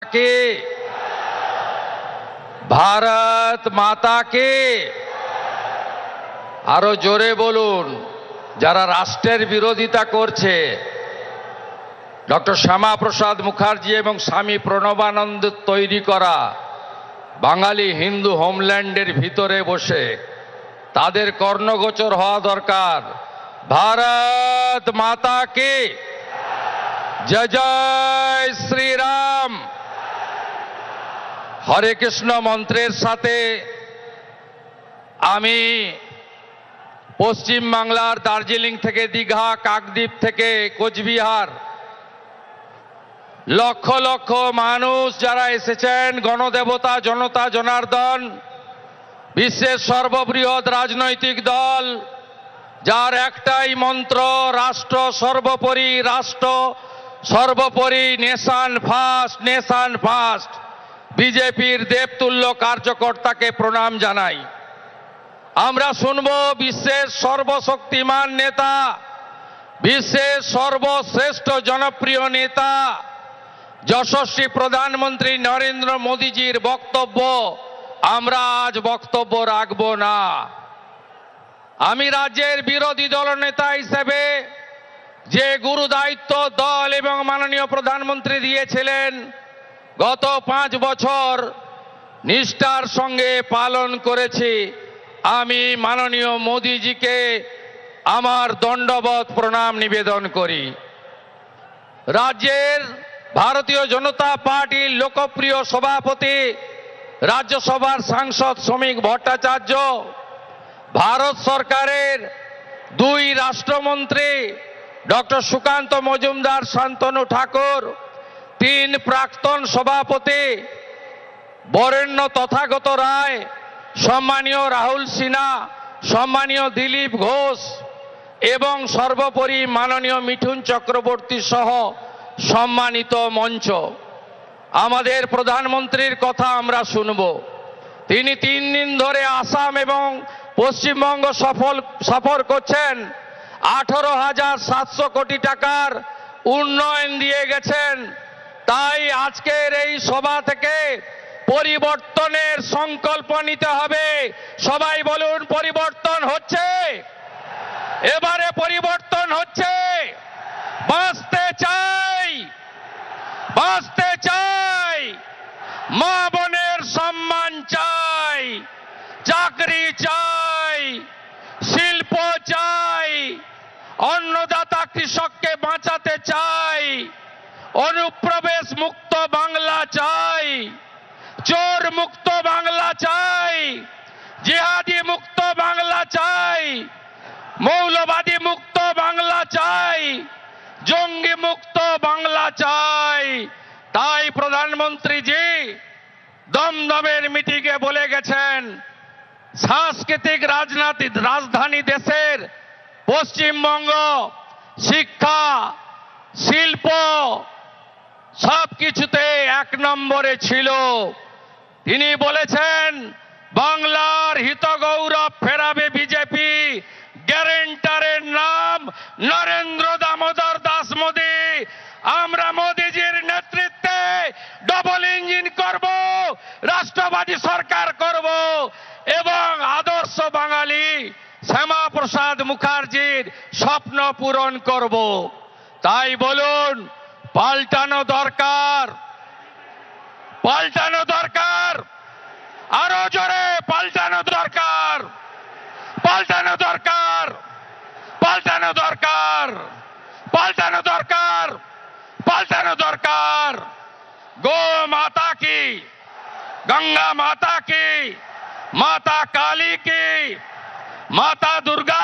के भारत माता के আরো জোরে বলুন। যারা রাষ্ট্রের বিরোধিতা করছে ডক্টর শ্যামাপ্রসাদ মুখার্জি এবং স্বামী প্রণবানন্দ তৈরি করা বাঙালি হিন্দু হোমল্যান্ডের ভিতরে বসে তাদের কর্ণগোচর হওয়া দরকার। ভারত মাতা কে জয় জয় শ্রীরাম। হরে কৃষ্ণ মন্ত্রের সাথে আমি পশ্চিম বাংলার দার্জিলিং থেকে দীঘা, কাকদ্বীপ থেকে কোচবিহার লক্ষ লক্ষ মানুষ যারা এসেছেন, গণদেবতা জনতা জনার্দন, বিশ্বের সর্ববৃহৎ রাজনৈতিক দল যার একটাই মন্ত্র রাষ্ট্র সর্বোপরি, রাষ্ট্র সর্বোপরি, নেশন ফার্স্ট, নেশন ফার্স্ট। বিজেপির দেবতুল্য কার্যকর্তাকে প্রণাম জানাই। আমরা শুনব বিশ্বের সর্বশক্তিমান নেতা, বিশ্বের সর্বশ্রেষ্ঠ জনপ্রিয় নেতা যশস্বী প্রধানমন্ত্রী নরেন্দ্র মোদীজির বক্তব্য। আমরা আজ বক্তব্য রাখব না। আমি রাজ্যের বিরোধী দলনেতা হিসেবে যে গুরু দায়িত্ব দল এবং মাননীয় প্রধানমন্ত্রী দিয়েছিলেন গত 5 বছর নিষ্ঠার সঙ্গে পালন করেছি। আমি মাননীয় মোদীজিকে আমার দণ্ডবত প্রণাম নিবেদন করি। রাজ্যের ভারতীয় জনতা পার্টির লোকপ্রিয় সভাপতি রাজ্যসভার সাংসদ শ্রমিক ভট্টাচার্য, ভারত সরকারের 2 রাষ্ট্রমন্ত্রী ডক্টর সুকান্ত মজুমদার, শান্তনু ঠাকুর, 3 প্রাক্তন সভাপতি বরেণ্য তথাগত রায়, সম্মানীয় রাহুল সিনহা, সম্মানীয় দিলীপ ঘোষ এবং সর্বোপরি মাননীয় মিঠুন চক্রবর্তী সহ সম্মানিত মঞ্চ। আমাদের প্রধানমন্ত্রীর কথা আমরা শুনব। তিনি 3 দিন ধরে আসাম এবং পশ্চিমবঙ্গ সফর করছেন। 18,700 কোটি টাকার উন্নয়ন দিয়ে গেছেন। তাই আজকের এই সভা থেকে পরিবর্তনের সংকল্প নিতে হবে। সবাই বলুন, পরিবর্তন হচ্ছে, এবারে পরিবর্তন হচ্ছে। বাঁচতে চাই, বাঁচতে চাই, মা বোনের সম্মান চাই, চাকরি চাই, শিল্প চাই, অন্নদাতা কৃষককে বাঁচাতে চাই, অনুপ্রবেশ মুক্ত বাংলা চাই, চোর মুক্ত বাংলা চাই, জিহাদি মুক্ত বাংলা চাই, মৌলবাদী মুক্ত বাংলা চাই, জঙ্গি মুক্ত বাংলা চাই। তাই প্রধানমন্ত্রীজি দমদমের মিটিংয়ে বলে গেছেন, সাংস্কৃতিক রাজধানী দেশের পশ্চিমবঙ্গ শিক্ষা, শিল্প সবকিছুতে 1 নম্বরে ছিল। তিনি বলেছেন, বাংলার হিত গৌরব ফেরাবে বিজেপি। গ্যারেন্টারের নাম নরেন্দ্র দামোদর দাস মোদী। আমরা মোদীজির নেতৃত্বে ডবল ইঞ্জিন করব, রাষ্ট্রবাদী সরকার করব এবং আদর্শ বাঙালি শ্যামাপ্রসাদ মুখার্জির স্বপ্ন পূরণ করব। তাই বলুন, পাল্টানো দরকার, পাল্টানো দরকার, আরো জোরে পাল্টানো দরকার, পাল্টানো দরকার, পাল্টানো দরকার, পাল্টানো দরকার, পাল্টানো দরকার। গো মাতা কি, गंगा माता की, माता काली की, माता दुर्गा